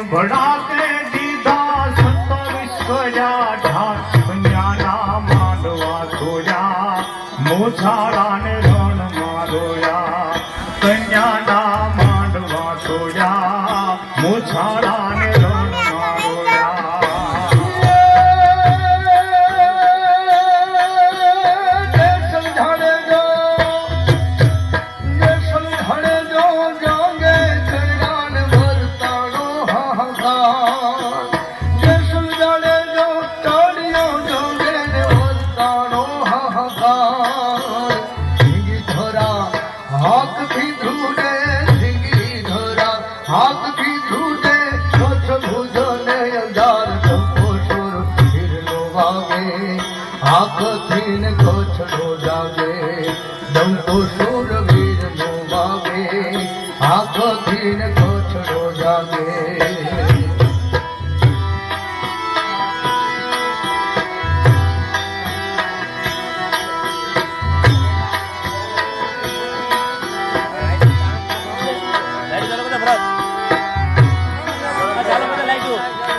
ભડાકે દીધા સંત વિશ્વયા ઢાળ કન્યાના માંડવા ધોયા મોછાળા ને રણ મારોયા કન્યાના માંડવા ધોયા મોછાળા ને રણ કોછડો જાગે ડંકો સુર વીર નો વાગે આંખથી કોછડો જાગે